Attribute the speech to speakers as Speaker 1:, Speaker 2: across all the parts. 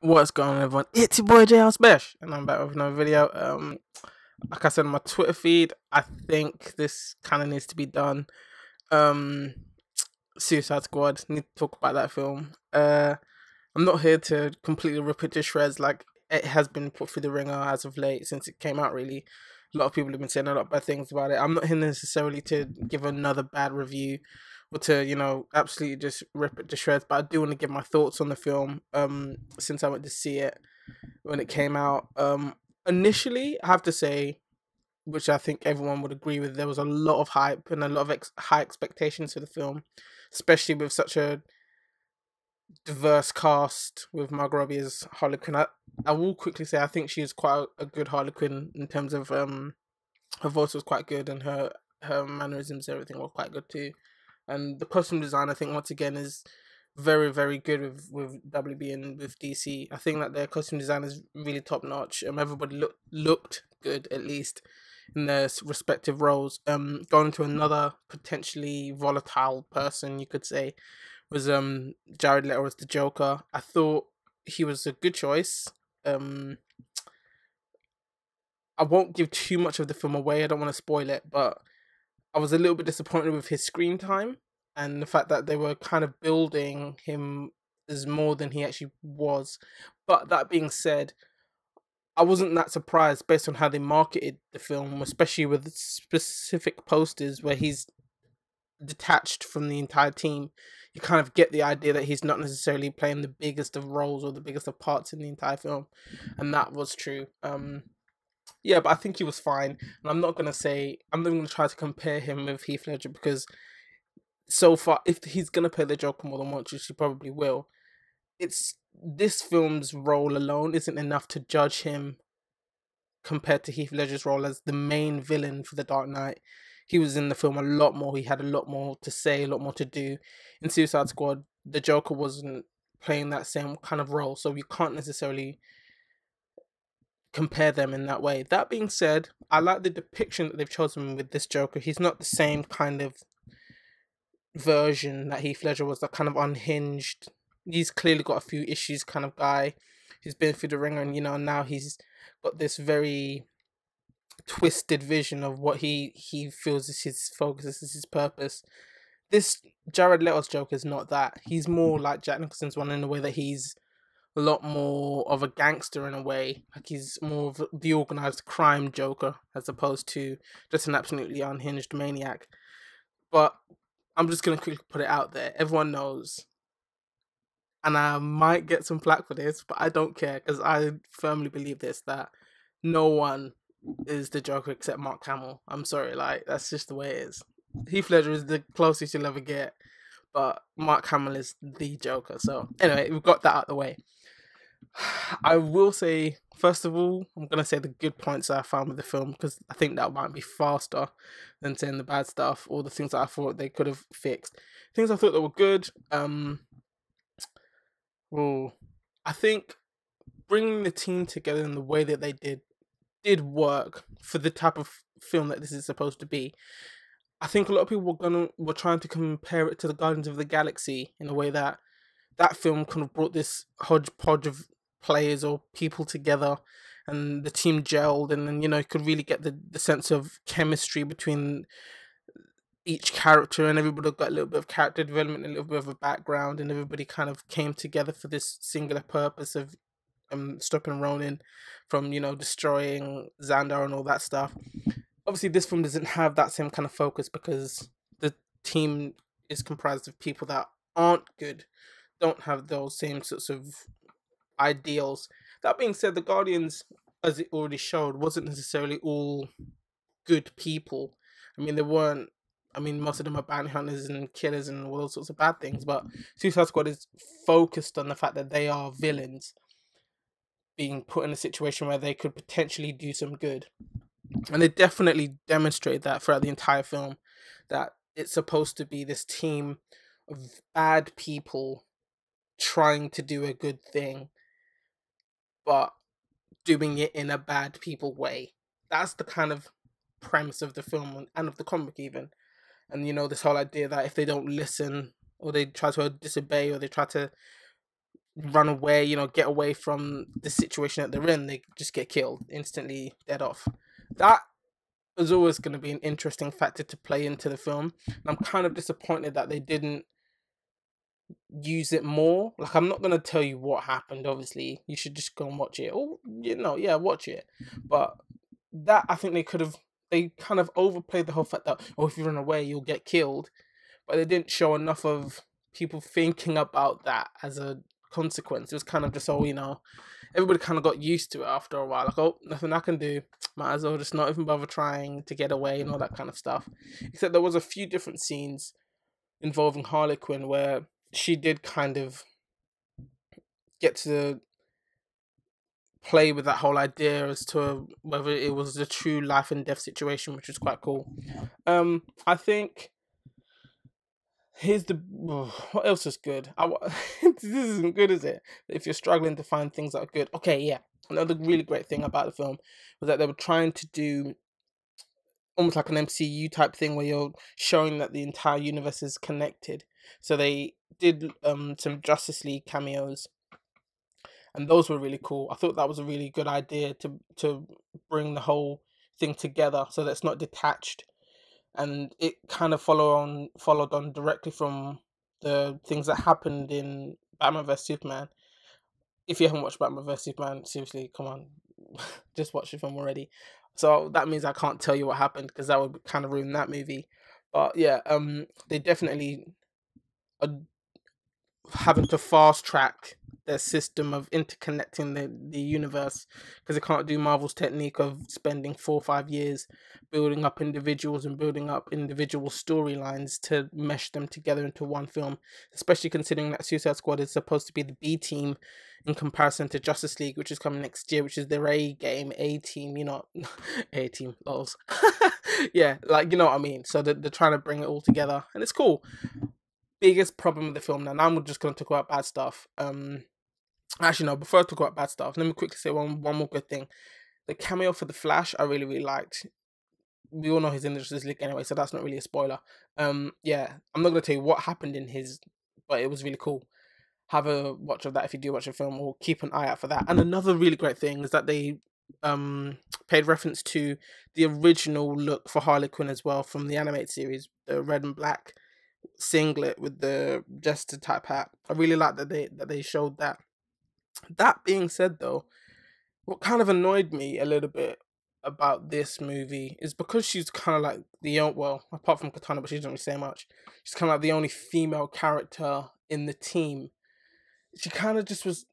Speaker 1: What's going on, everyone? It's your boy JL Special, and I'm back with another video. Like I said on my Twitter feed, I think this kind of needs to be done. Um, Suicide Squad. Need to talk about that film. I'm not here to completely rip it to shreds. Like, it has been put through the ringer as of late since it came out. Really, a lot of people have been saying a lot of bad things about it. I'm not here necessarily to give another bad review or to, absolutely just rip it to shreds, but I do want to give my thoughts on the film. Since I went to see it when it came out. Initially, I have to say, which I think everyone would agree with, there was a lot of hype and a lot of high expectations for the film, especially with such a diverse cast with Margot Robbie as Harley Quinn. I will quickly say I think she is quite a good Harley Quinn in terms of her voice was quite good, and her mannerisms, everything were quite good too. And the costume design, I think, once again, is very, very good with WB and with DC. I think that their costume design is really top notch. Everybody looked good, at least in their respective roles. Going to another potentially volatile person, you could say, was Jared Leto as the Joker. I thought he was a good choice. I won't give too much of the film away. I don't want to spoil it, but I was a little bit disappointed with his screen time and the fact that they were kind of building him as more than he actually was. But that being said, I wasn't that surprised based on how they marketed the film, especially with specific posters where he's detached from the entire team. You kind of get the idea that he's not necessarily playing the biggest of roles or the biggest of parts in the entire film, and that was true. Yeah, but I think he was fine, and I'm not gonna try to compare him with Heath Ledger, because so far, if he's gonna play the Joker more than once, which he probably will, it's this film's role alone isn't enough to judge him compared to Heath Ledger's role as the main villain for The Dark Knight. He was in the film a lot more. He had a lot more to say, a lot more to do. In Suicide Squad, the Joker wasn't playing that same kind of role, so you can't necessarily compare them in that way. That being said, I like the depiction that they've chosen with this Joker. He's not the same kind of version that Heath Ledger was, that kind of unhinged. He's clearly got a few issues kind of guy. He's been through the ringer, and now he's got this very twisted vision of what he feels is his focus, is his purpose. This Jared Leto's Joker is not that. He's more like Jack Nicholson's one in the way that he's a lot more of a gangster in a way. Like, he's more of the organized crime Joker as opposed to just an absolutely unhinged maniac. But I'm just gonna quickly put it out there. Everyone knows, and I might get some flack for this, but I don't care, because I firmly believe this, that no one is the Joker except Mark Hamill. I'm sorry, like, that's just the way it is. Heath Ledger is the closest you'll ever get, but Mark Hamill is the Joker. So anyway, we've got that out of the way. I will say, first of all, I'm gonna say the good points that I found with the film, because I think that might be faster than saying the bad stuff or the things that I thought they could have fixed. Things I thought that were good. Well, I think bringing the team together in the way that they did work for the type of film that this is supposed to be. I think a lot of people were trying to compare it to the Guardians of the Galaxy in a way that film kind of brought this hodgepodge of players or people together, and the team gelled, and then you could really get the sense of chemistry between each character, and everybody got a little bit of character development, a little bit of a background, and everybody kind of came together for this singular purpose of stopping Ronin from destroying Xandar and all that stuff. Obviously, this film doesn't have that same kind of focus, because the team is comprised of people that aren't good, don't have those same sorts of ideals. That being said, the Guardians, as it already showed, wasn't necessarily all good people. I mean, they weren't. I mean, most of them are bounty hunters and killers and all those sorts of bad things. But Suicide Squad is focused on the fact that they are villains being put in a situation where they could potentially do some good. And they definitely demonstrate that throughout the entire film, that it's supposed to be this team of bad people trying to do a good thing, but doing it in a bad people way. That's the kind of premise of the film and of the comic even. And this whole idea that if they don't listen, or they try to disobey, or they try to run away, get away from the situation that they're in, they just get killed instantly, dead off. That is always going to be an interesting factor to play into the film. And I'm kind of disappointed that they didn't use it more. Like, I'm not going to tell you what happened, obviously. You should just go and watch it. Or, yeah, watch it. But that, I think they kind of overplayed the whole fact that, if you run away, you'll get killed. But they didn't show enough of people thinking about that as a consequence. It was kind of just, everybody kind of got used to it after a while. Like, nothing I can do. Might as well just not even bother trying to get away and all that kind of stuff. Except there was a few different scenes involving Harley Quinn where she did kind of get to play with that whole idea as to whether it was a true life and death situation, which was quite cool. I think what else is good? This isn't good, is it? If you're struggling to find things that are good. Okay, yeah. Another really great thing about the film was that they were trying to do almost like an MCU type thing where you're showing that the entire universe is connected. So they did some Justice League cameos, and those were really cool. I thought that was a really good idea to bring the whole thing together so that it's not detached, and it kind of followed on directly from the things that happened in Batman vs Superman. If you haven't watched Batman vs Superman, seriously, come on, just watch the film already. So that means I can't tell you what happened because that would kind of ruin that movie. But yeah, they definitely are having to fast track their system of interconnecting the universe, because they can't do Marvel's technique of spending 4 or 5 years building up individuals and building up individual storylines to mesh them together into one film, especially considering that Suicide Squad is supposed to be the B team in comparison to Justice League, which is coming next year, which is their A team, A team, lols. Yeah, like, you know what I mean? So they're trying to bring it all together, and it's cool. Biggest problem with the film now I'm just going to talk about bad stuff. Actually, no, before I talk about bad stuff, let me quickly say one more good thing. The cameo for the Flash, I really, really liked. We all know he's in the Justice League anyway, so that's not really a spoiler. Yeah, I'm not going to tell you what happened in his, but it was really cool. Have a watch of that if you do watch the film, or keep an eye out for that. And another really great thing is that they paid reference to the original look for Harley Quinn as well from the animated series, the red and black singlet with the jester type hat. I really like that they showed that. That being said, though, what kind of annoyed me a little bit about this movie is because she's kind of like apart from Katana, but she doesn't really say much. She's kind of like the only female character in the team. She kind of just was.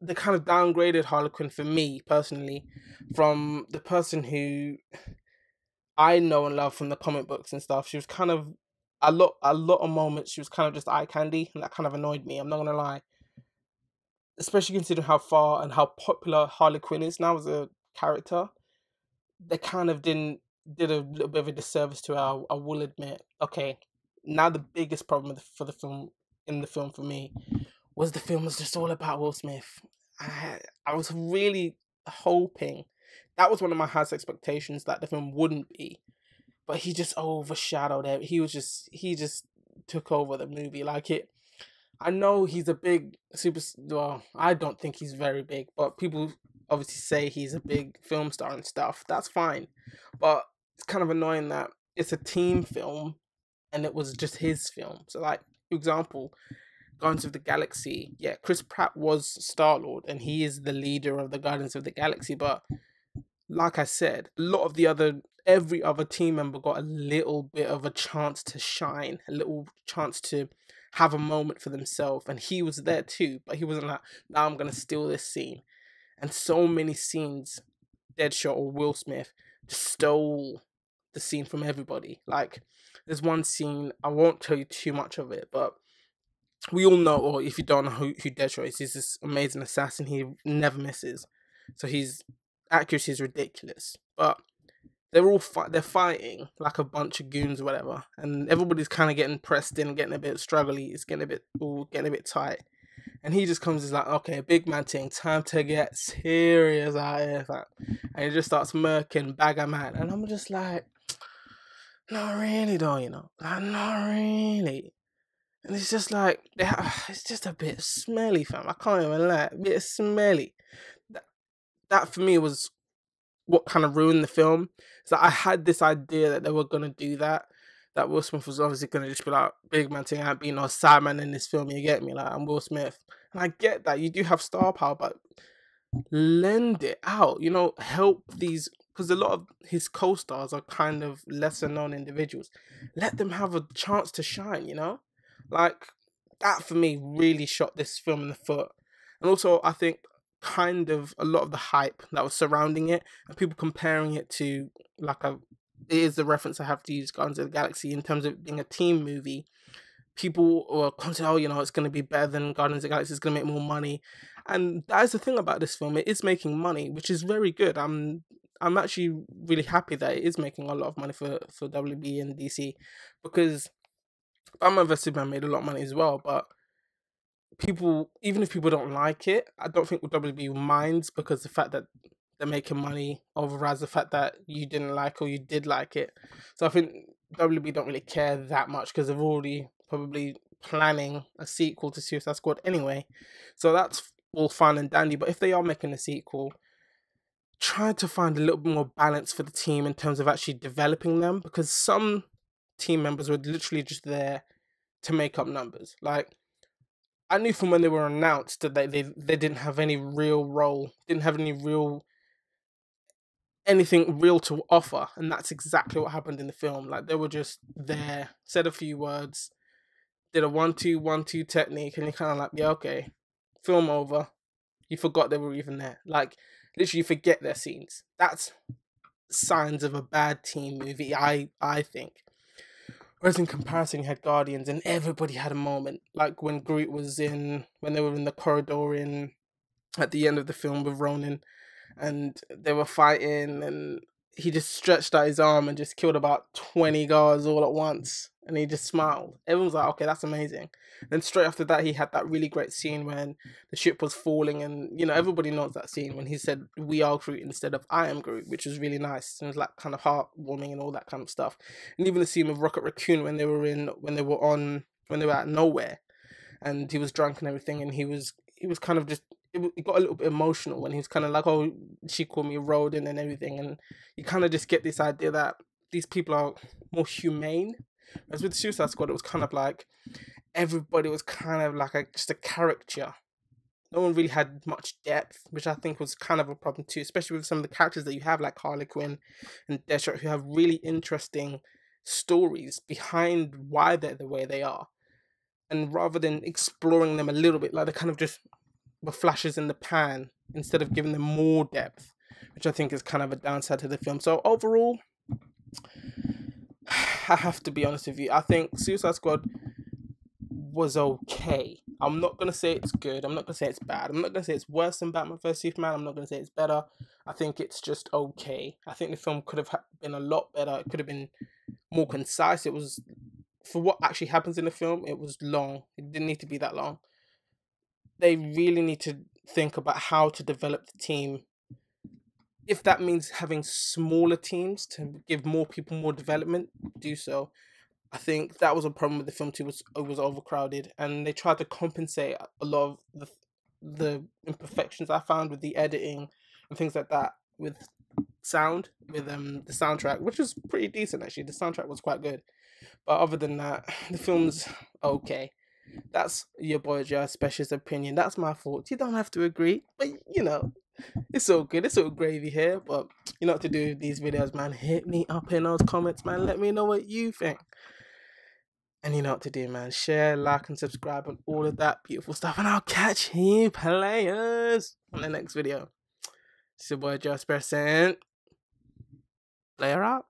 Speaker 1: They kind of downgraded Harley Quinn for me personally, from the person who I know and love from the comic books and stuff. She was kind of a lot of moments. She was kind of just eye candy, and that kind of annoyed me. I'm not gonna lie, especially considering how far and how popular Harley Quinn is now as a character. They kind of did a little bit of a disservice to her. I will admit. Okay, now the biggest problem for the film for me was the film was just all about Will Smith. I was really hoping that was one of my highest expectations, that the film wouldn't be, but he just overshadowed it. He just took over the movie. Like, it. I know he's a big well, I don't think he's very big, but people obviously say he's a big film star and stuff. That's fine, but it's kind of annoying that it's a team film and it was just his film. So, like, for example, Guardians of the Galaxy, yeah, Chris Pratt was Star-Lord and he is the leader of the Guardians of the Galaxy, but like I said, every other team member got a little bit of a chance to shine, a little chance to have a moment for themselves, and he was there too, but he wasn't like, now I'm gonna steal this scene. And so many scenes, Deadshot or Will Smith just stole the scene from everybody. Like, there's one scene, I won't tell you too much of it, but we all know, or if you don't know who Deadshot is, he's this amazing assassin. He never misses, so his accuracy is ridiculous. But they're fighting like a bunch of goons or whatever, and everybody's kind of getting pressed in, getting a bit struggly. It's getting a bit tight, and he just comes as like, okay, big man thing, time to get serious out here, and he just starts murking Bagger Man, and I'm just like, not really though, like, not really. And it's just like, it's just a bit smelly, fam. I can't even lie, a bit smelly. That, that for me was what kind of ruined the film. So I had this idea that they were gonna do that. That Will Smith was obviously gonna just be like, big man thing, I'd be no side man in this film. You get me? Like, I'm Will Smith, and I get that you do have star power, but lend it out. You know, help these, because a lot of his co-stars are kind of lesser known individuals. Let them have a chance to shine. You know, like that for me really shot this film in the foot. And also, I think kind of a lot of the hype that was surrounding it and people comparing it to like a it is the reference I have to use Guardians of the Galaxy in terms of it being a team movie. People were constantly, oh, you know, it's going to be better than Guardians of the Galaxy, it's going to make more money. And that is the thing about this film, it is making money, which is very good. I'm actually really happy that it is making a lot of money for WB and DC, because Batman vs Superman made a lot of money as well. But people, even if people don't like it, I don't think WB minds, because the fact that they're making money overrides the fact that you didn't like or you did like it. So I think WB don't really care that much, because they've already probably planning a sequel to Suicide Squad anyway. So that's all fine and dandy. But if they are making a sequel, try to find a little bit more balance for the team in terms of actually developing them, because some team members were literally just there to make up numbers. Like, I knew from when they were announced that they didn't have any real role, didn't have anything real to offer, and that's exactly what happened in the film. Like, they were just there, said a few words, did a 1-2-1-2 technique, and you're kind of like, yeah, okay, film over. You forgot they were even there. Like, literally, you forget their scenes. That's signs of a bad team movie, I think. Whereas in comparison, you had Guardians, and everybody had a moment. Like when Groot was when they were in the corridor at the end of the film with Ronan, and they were fighting, and he just stretched out his arm and just killed about 20 guards all at once, and he just smiled. Everyone was like, okay, that's amazing. Then straight after that, he had that really great scene when the ship was falling, and, you know, everybody knows that scene when he said, "We are Groot" instead of "I am Groot," which was really nice. It was like kind of heartwarming and all that kind of stuff. And even the scene with Rocket Raccoon when they were at nowhere, and he was drunk and everything, and he was kind of just, it got a little bit emotional when he was kind of like, oh, she called me Rodin and everything, and you kind of just get this idea that these people are more humane. As with Suicide Squad, it was kind of like everybody was kind of like just a caricature. No one really had much depth, which I think was kind of a problem too, especially with some of the characters that you have, like Harley Quinn and Deadshot, who have really interesting stories behind why they're the way they are. And rather than exploring them a little bit, like they kind of just were flashes in the pan instead of giving them more depth, which I think is kind of a downside to the film. So overall, I have to be honest with you, I think Suicide Squad was okay. I'm not going to say it's good. I'm not going to say it's bad. I'm not going to say it's worse than Batman vs Superman. I'm not going to say it's better. I think it's just okay. I think the film could have been a lot better. It could have been more concise. It was, for what actually happens in the film, it was long. It didn't need to be that long. They really need to think about how to develop the team. If that means having smaller teams to give more people more development, do so. I think that was a problem with the film too. It was overcrowded, and they tried to compensate a lot of the imperfections I found with the editing and things like that with sound, with the soundtrack, which was pretty decent actually. The soundtrack was quite good, but other than that, the film's okay. That's your boy Joe's specialist opinion. That's my fault. You don't have to agree, but you know, it's all good. It's all gravy here. But you know what to do with these videos, man. Hit me up in those comments, man. Let me know what you think. And you know what to do, man. Share, like, and subscribe, and all of that beautiful stuff. And I'll catch you players on the next video. It's your boy Joe Spercent. Player out.